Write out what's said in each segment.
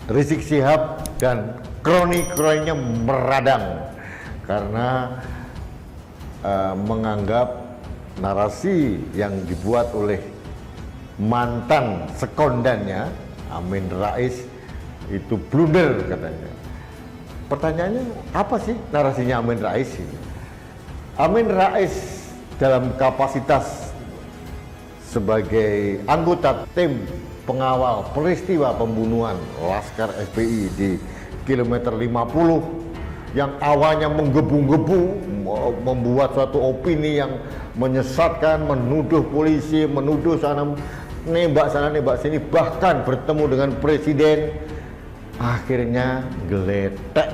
Rizik Syihab dan kroni-kroninya meradang karena menganggap narasi yang dibuat oleh mantan sekondannya Amin Rais itu blunder katanya. Pertanyaannya apa sih narasinya Amin Rais ini? Amin Rais dalam kapasitas sebagai anggota tim pengawal peristiwa pembunuhan Laskar FPI di kilometer 50 yang awalnya menggebu-gebu membuat suatu opini yang menyesatkan, menuduh polisi, menuduh sana nembak sini, bahkan bertemu dengan presiden, akhirnya geletek.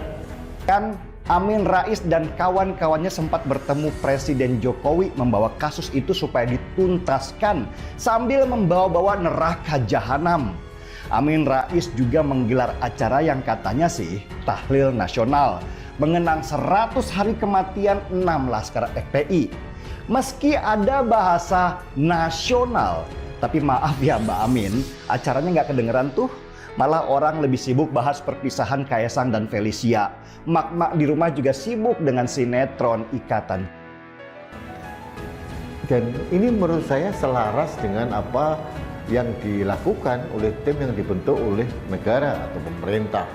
Kan Amin Rais dan kawan-kawannya sempat bertemu Presiden Jokowi membawa kasus itu supaya dituntaskan sambil membawa-bawa neraka jahanam. Amin Rais juga menggelar acara yang katanya sih tahlil nasional mengenang 100 hari kematian 6 Laskar FPI. Meski ada bahasa nasional, tapi maaf ya Mbak Amin, acaranya nggak kedengeran tuh. Malah orang lebih sibuk bahas perpisahan Kaisang dan Felicia. Mak-mak di rumah juga sibuk dengan sinetron Ikatan. Dan ini menurut saya selaras dengan apa yang dilakukan oleh tim yang dibentuk oleh negara atau pemerintah.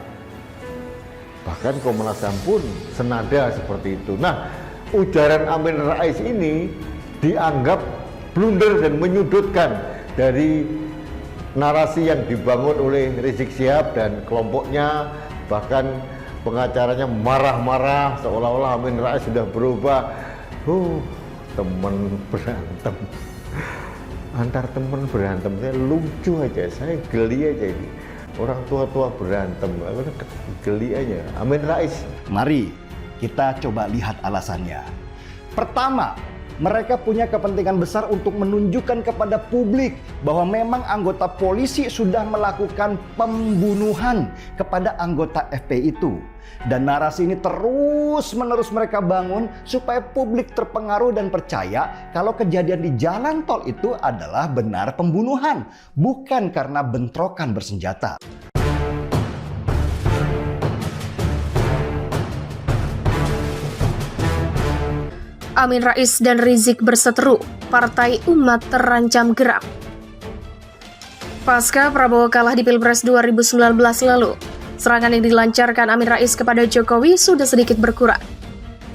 Bahkan Komnas HAM pun senada seperti itu. Nah, ujaran Amin Rais ini dianggap blunder dan menyudutkan dari narasi yang dibangun oleh Rizik Syihab dan kelompoknya. Bahkan pengacaranya marah-marah seolah-olah Amin Rais sudah berubah. Teman berantem, antar teman berantem, saya lucu aja, saya geli aja ini. Orang tua-tua berantem, geli aja. Amin Rais. Mari kita coba lihat alasannya. Pertama, mereka punya kepentingan besar untuk menunjukkan kepada publik bahwa memang anggota polisi sudah melakukan pembunuhan kepada anggota FPI itu. Dan narasi ini terus-menerus mereka bangun supaya publik terpengaruh dan percaya kalau kejadian di jalan tol itu adalah benar pembunuhan, bukan karena bentrokan bersenjata. Amin Rais dan Rizik berseteru, Partai Umat terancam geram. Pasca Prabowo kalah di Pilpres 2019 lalu, serangan yang dilancarkan Amin Rais kepada Jokowi sudah sedikit berkurang.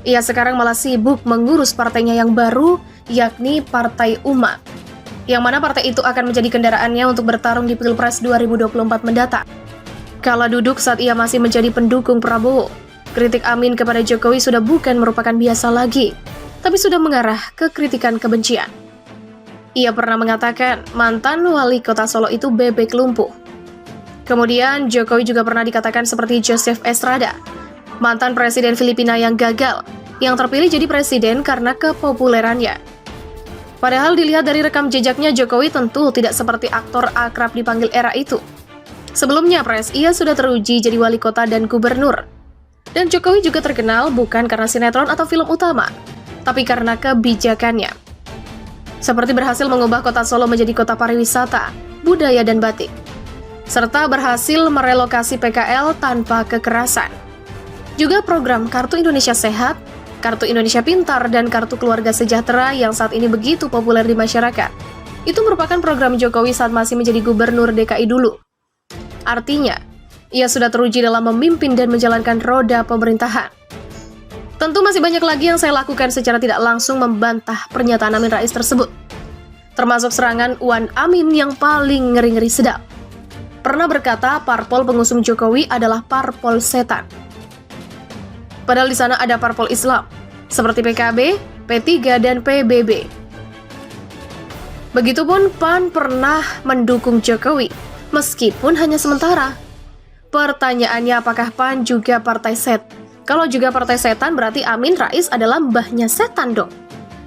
Ia sekarang malah sibuk mengurus partainya yang baru, yakni Partai Umat, yang mana partai itu akan menjadi kendaraannya untuk bertarung di Pilpres 2024 mendatang. Kala duduk saat ia masih menjadi pendukung Prabowo, kritik Amin kepada Jokowi sudah bukan merupakan biasa lagi, tapi sudah mengarah ke kritikan kebencian. Ia pernah mengatakan mantan wali kota Solo itu bebek lumpuh. Kemudian Jokowi juga pernah dikatakan seperti Joseph Estrada, mantan presiden Filipina yang gagal, yang terpilih jadi presiden karena kepopulerannya. Padahal dilihat dari rekam jejaknya, Jokowi tentu tidak seperti aktor akrab dipanggil era itu. Sebelumnya ia sudah teruji jadi wali kota dan gubernur. Dan Jokowi juga terkenal bukan karena sinetron atau film utama, tapi karena kebijakannya. Seperti berhasil mengubah kota Solo menjadi kota pariwisata, budaya dan batik, serta berhasil merelokasi PKL tanpa kekerasan. Juga program Kartu Indonesia Sehat, Kartu Indonesia Pintar, dan Kartu Keluarga Sejahtera yang saat ini begitu populer di masyarakat. Itu merupakan program Jokowi saat masih menjadi gubernur DKI dulu. Artinya, ia sudah teruji dalam memimpin dan menjalankan roda pemerintahan. Tentu masih banyak lagi yang saya lakukan secara tidak langsung membantah pernyataan Amin Rais tersebut. Termasuk serangan Wan Amin yang paling ngeri-ngeri sedap. Pernah berkata parpol pengusung Jokowi adalah parpol setan. Padahal di sana ada parpol Islam, seperti PKB, P3, dan PBB. Begitupun PAN pernah mendukung Jokowi, meskipun hanya sementara. Pertanyaannya, apakah PAN juga partai set? Kalau juga partai setan, berarti Amin Rais adalah mbahnya setan dong.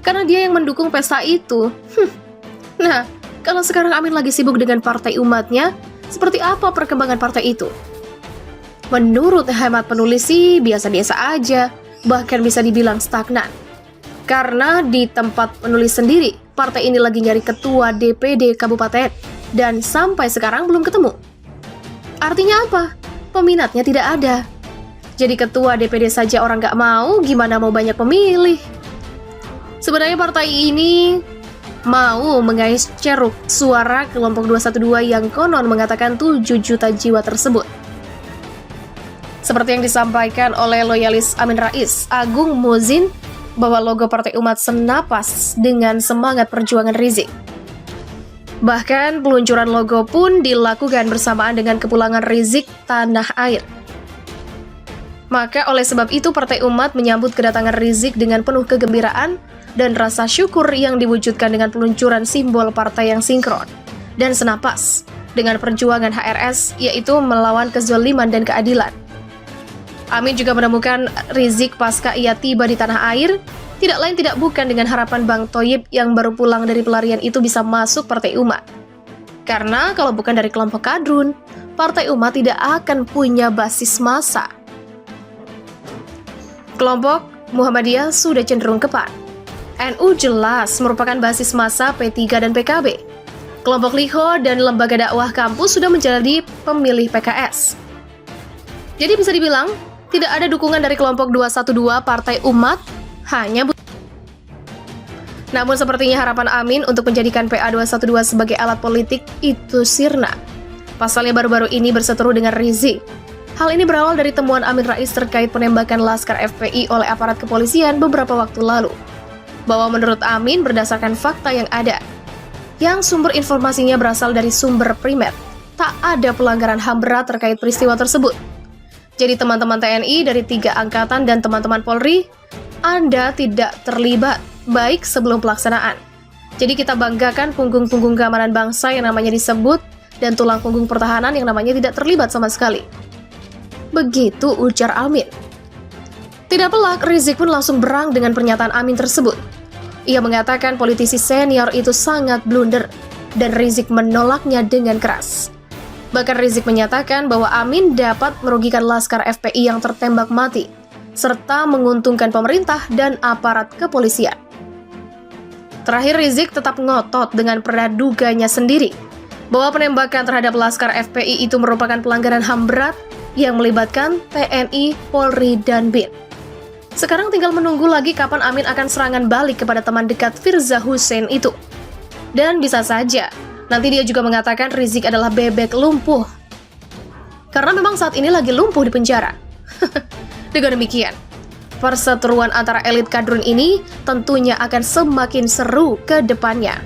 Karena dia yang mendukung pesta itu. Nah, kalau sekarang Amin lagi sibuk dengan partai umatnya, seperti apa perkembangan partai itu? Menurut hemat penulis sih biasa-biasa aja, bahkan bisa dibilang stagnan. Karena di tempat penulis sendiri, partai ini lagi nyari ketua DPD kabupaten, dan sampai sekarang belum ketemu. Artinya apa? peminatnya tidak ada. Jadi ketua DPD saja orang nggak mau, gimana mau banyak pemilih? Sebenarnya partai ini mau mengais ceruk suara kelompok 212 yang konon mengatakan 7 juta jiwa tersebut. Seperti yang disampaikan oleh loyalis Amin Rais, Agung Muzin, bahwa logo Partai Umat senapas dengan semangat perjuangan Rizik. Bahkan peluncuran logo pun dilakukan bersamaan dengan kepulangan Rizik tanah air. Maka oleh sebab itu Partai Umat menyambut kedatangan Rizik dengan penuh kegembiraan dan rasa syukur yang diwujudkan dengan peluncuran simbol partai yang sinkron dan senapas dengan perjuangan HRS, yaitu melawan kezaliman dan keadilan. Amin juga menemukan Rizik pasca ia tiba di tanah air, tidak lain tidak bukan dengan harapan Bang Thoyib yang baru pulang dari pelarian itu bisa masuk Partai Umat. Karena kalau bukan dari kelompok kadrun, Partai Umat tidak akan punya basis massa. Kelompok Muhammadiyah sudah cenderung ke PAN. NU jelas merupakan basis massa P3 dan PKB. Kelompok Liho dan lembaga dakwah kampus sudah menjadi pemilih PKS. Jadi bisa dibilang, tidak ada dukungan dari kelompok 212 Partai Umat, hanya Namun sepertinya harapan Amin untuk menjadikan PA212 sebagai alat politik itu sirna. Pasalnya baru-baru ini berseteru dengan Rizik. Hal ini berawal dari temuan Amin Rais terkait penembakan Laskar FPI oleh aparat kepolisian beberapa waktu lalu. Bahwa menurut Amin berdasarkan fakta yang ada, yang sumber informasinya berasal dari sumber primer, tak ada pelanggaran HAM berat terkait peristiwa tersebut. Jadi teman-teman TNI dari 3 angkatan dan teman-teman Polri, Anda tidak terlibat, baik sebelum pelaksanaan. Jadi kita banggakan punggung-punggung keamanan bangsa yang namanya disebut, dan tulang punggung pertahanan yang namanya tidak terlibat sama sekali. Begitu ujar Amin. Tidak pelak, Rizik pun langsung berang dengan pernyataan Amin tersebut. Ia mengatakan politisi senior itu sangat blunder, dan Rizik menolaknya dengan keras. Bahkan Rizik menyatakan bahwa Amin dapat merugikan Laskar FPI yang tertembak mati, serta menguntungkan pemerintah dan aparat kepolisian. Terakhir Rizik tetap ngotot dengan praduganya sendiri, bahwa penembakan terhadap Laskar FPI itu merupakan pelanggaran HAM berat yang melibatkan TNI, Polri, dan BIN. Sekarang tinggal menunggu lagi kapan Amin akan serangan balik kepada teman dekat Firza Hussein itu. Dan bisa saja, nanti dia juga mengatakan Rizik adalah bebek lumpuh. Karena memang saat ini lagi lumpuh di penjara. Dengan demikian, perseteruan antara elit kadrun ini tentunya akan semakin seru ke depannya.